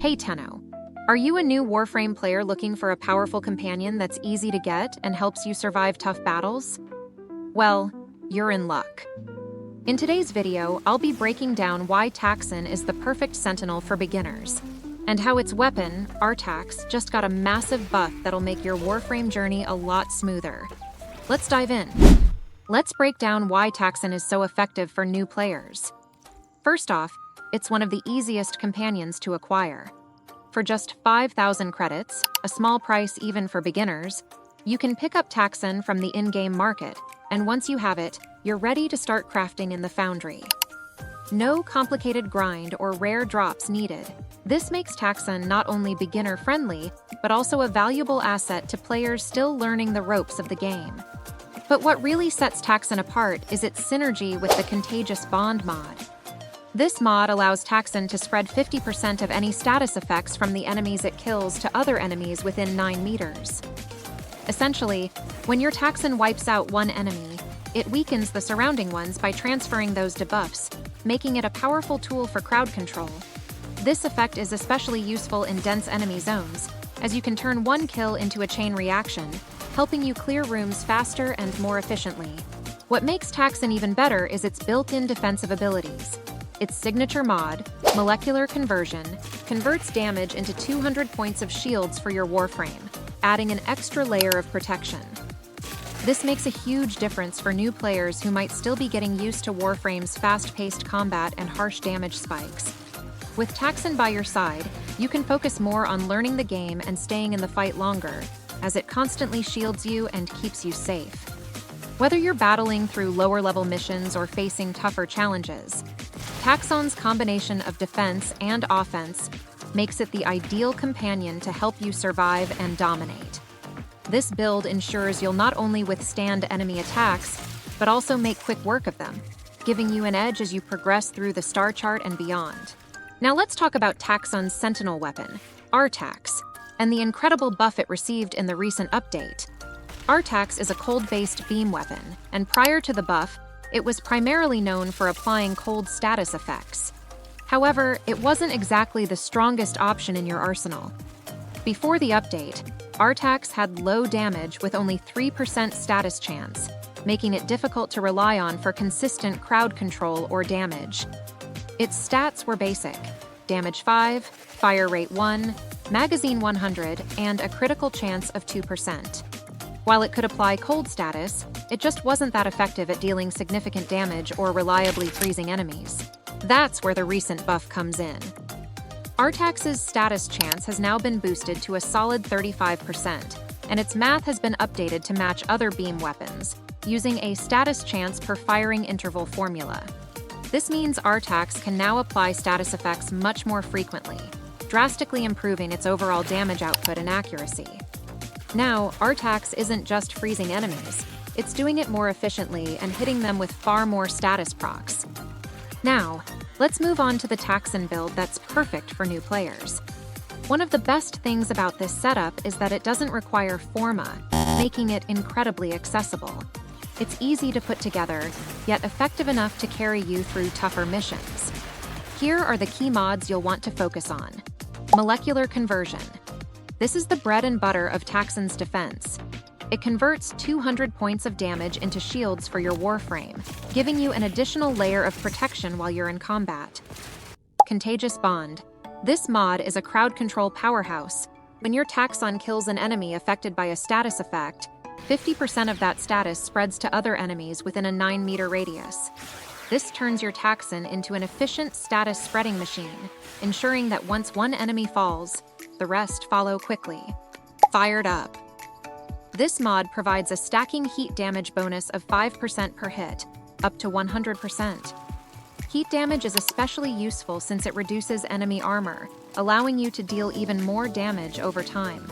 Hey Tenno, are you a new Warframe player looking for a powerful companion that's easy to get and helps you survive tough battles? Well, you're in luck. In today's video, I'll be breaking down why Taxon is the perfect sentinel for beginners, and how its weapon, Artax, just got a massive buff that'll make your Warframe journey a lot smoother. Let's dive in. Let's break down why Taxon is so effective for new players. First off, it's one of the easiest companions to acquire. For just 5,000 credits, a small price even for beginners, you can pick up Taxon from the in-game market, and once you have it, you're ready to start crafting in the Foundry. No complicated grind or rare drops needed. This makes Taxon not only beginner-friendly, but also a valuable asset to players still learning the ropes of the game. But what really sets Taxon apart is its synergy with the Contagious Bond mod. This mod allows Taxon to spread 50% of any status effects from the enemies it kills to other enemies within 9 meters. Essentially, when your Taxon wipes out one enemy, it weakens the surrounding ones by transferring those debuffs, making it a powerful tool for crowd control. This effect is especially useful in dense enemy zones, as you can turn one kill into a chain reaction, helping you clear rooms faster and more efficiently. What makes Taxon even better is its built-in defensive abilities. Its signature mod, Molecular Conversion, converts damage into 200 points of shields for your Warframe, adding an extra layer of protection. This makes a huge difference for new players who might still be getting used to Warframe's fast-paced combat and harsh damage spikes. With Taxon by your side, you can focus more on learning the game and staying in the fight longer, as it constantly shields you and keeps you safe. Whether you're battling through lower-level missions or facing tougher challenges, Taxon's combination of defense and offense makes it the ideal companion to help you survive and dominate. This build ensures you'll not only withstand enemy attacks, but also make quick work of them, giving you an edge as you progress through the star chart and beyond. Now let's talk about Taxon's sentinel weapon, Artax, and the incredible buff it received in the recent update. Artax is a cold-based beam weapon, and prior to the buff, it was primarily known for applying cold status effects. However, it wasn't exactly the strongest option in your arsenal. Before the update, Artax had low damage with only 3% status chance, making it difficult to rely on for consistent crowd control or damage. Its stats were basic: damage 5, fire rate 1, magazine 100, and a critical chance of 2%. While it could apply cold status, it just wasn't that effective at dealing significant damage or reliably freezing enemies. That's where the recent buff comes in. Artax's status chance has now been boosted to a solid 35%, and its math has been updated to match other beam weapons, using a status chance per firing interval formula. This means Artax can now apply status effects much more frequently, drastically improving its overall damage output and accuracy. Now, Artax isn't just freezing enemies, it's doing it more efficiently and hitting them with far more status procs. Now, let's move on to the Taxon build that's perfect for new players. One of the best things about this setup is that it doesn't require forma, making it incredibly accessible. It's easy to put together, yet effective enough to carry you through tougher missions. Here are the key mods you'll want to focus on. Molecular Conversion. This is the bread and butter of Taxon's defense. It converts 200 points of damage into shields for your Warframe, giving you an additional layer of protection while you're in combat. Contagious Bond. This mod is a crowd control powerhouse. When your Taxon kills an enemy affected by a status effect, 50% of that status spreads to other enemies within a 9-meter radius. This turns your Taxon into an efficient status spreading machine, ensuring that once one enemy falls, the rest follow quickly. Fired Up. This mod provides a stacking heat damage bonus of 5% per hit, up to 100%. Heat damage is especially useful since it reduces enemy armor, allowing you to deal even more damage over time.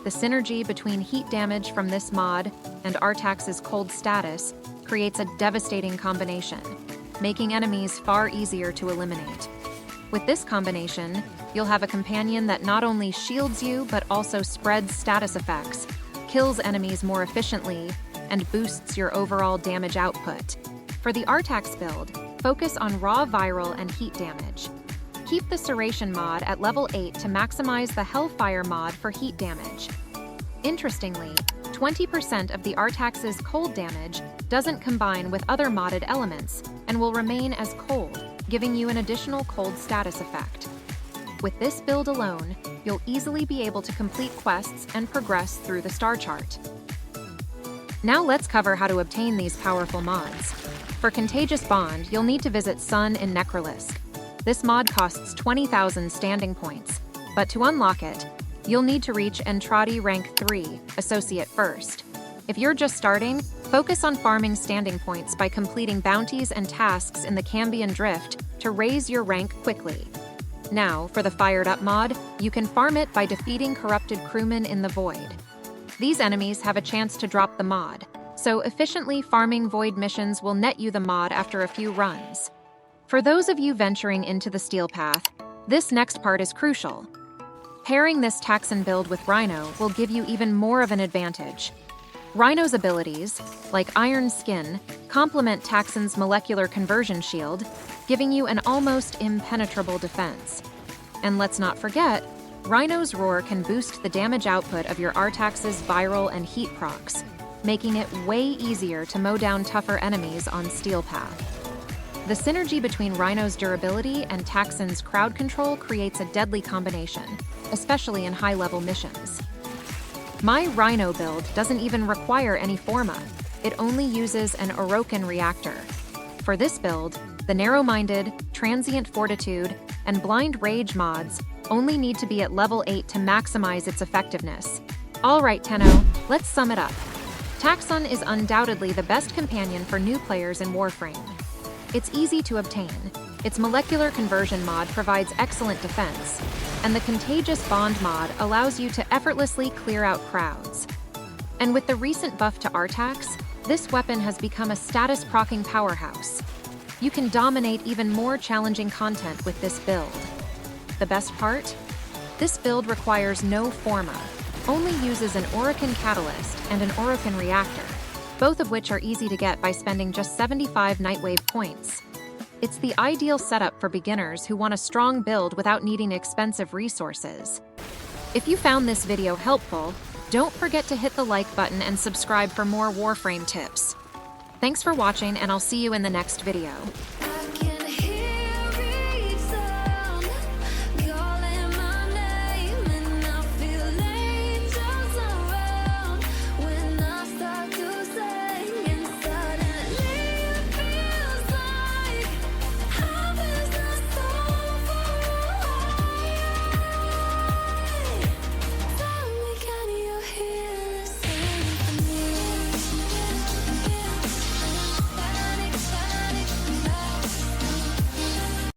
The synergy between heat damage from this mod and Artax's cold status creates a devastating combination, making enemies far easier to eliminate. With this combination, you'll have a companion that not only shields you but also spreads status effects, kills enemies more efficiently, and boosts your overall damage output. For the Artax build, focus on raw viral and heat damage. Keep the Serration mod at level 8 to maximize the Hellfire mod for heat damage. Interestingly, 20% of the Artax's cold damage doesn't combine with other modded elements and will remain as cold, giving you an additional cold status effect. With this build alone, you'll easily be able to complete quests and progress through the star chart. Now let's cover how to obtain these powerful mods. For Contagious Bond, you'll need to visit Sun in Necrolis. This mod costs 20,000 standing points, but to unlock it, you'll need to reach Entrati rank 3, Associate first. If you're just starting, focus on farming standing points by completing bounties and tasks in the Cambion Drift to raise your rank quickly. Now, for the Fired Up mod, you can farm it by defeating corrupted crewmen in the Void. These enemies have a chance to drop the mod, so efficiently farming Void missions will net you the mod after a few runs. For those of you venturing into the Steel Path, this next part is crucial. Pairing this Taxon build with Rhino will give you even more of an advantage. Rhino's abilities, like Iron Skin, complement Taxon's molecular conversion shield, giving you an almost impenetrable defense. And let's not forget, Rhino's Roar can boost the damage output of your Artax's viral and heat procs, making it way easier to mow down tougher enemies on Steel Path. The synergy between Rhino's durability and Taxon's crowd control creates a deadly combination, especially in high-level missions. My Rhino build doesn't even require any Forma. It only uses an Orokin reactor. For this build, the Narrow-Minded, Transient Fortitude, and Blind Rage mods only need to be at level 8 to maximize its effectiveness. Alright Tenno, let's sum it up. Taxon is undoubtedly the best companion for new players in Warframe. It's easy to obtain, its molecular conversion mod provides excellent defense, and the Contagious Bond mod allows you to effortlessly clear out crowds. And with the recent buff to Artax, this weapon has become a status-proccing powerhouse. You can dominate even more challenging content with this build. The best part? This build requires no Forma, only uses an Orokin Catalyst and an Orokin Reactor, both of which are easy to get by spending just 75 Nightwave points. It's the ideal setup for beginners who want a strong build without needing expensive resources. If you found this video helpful, don't forget to hit the like button and subscribe for more Warframe tips. Thanks for watching, and I'll see you in the next video.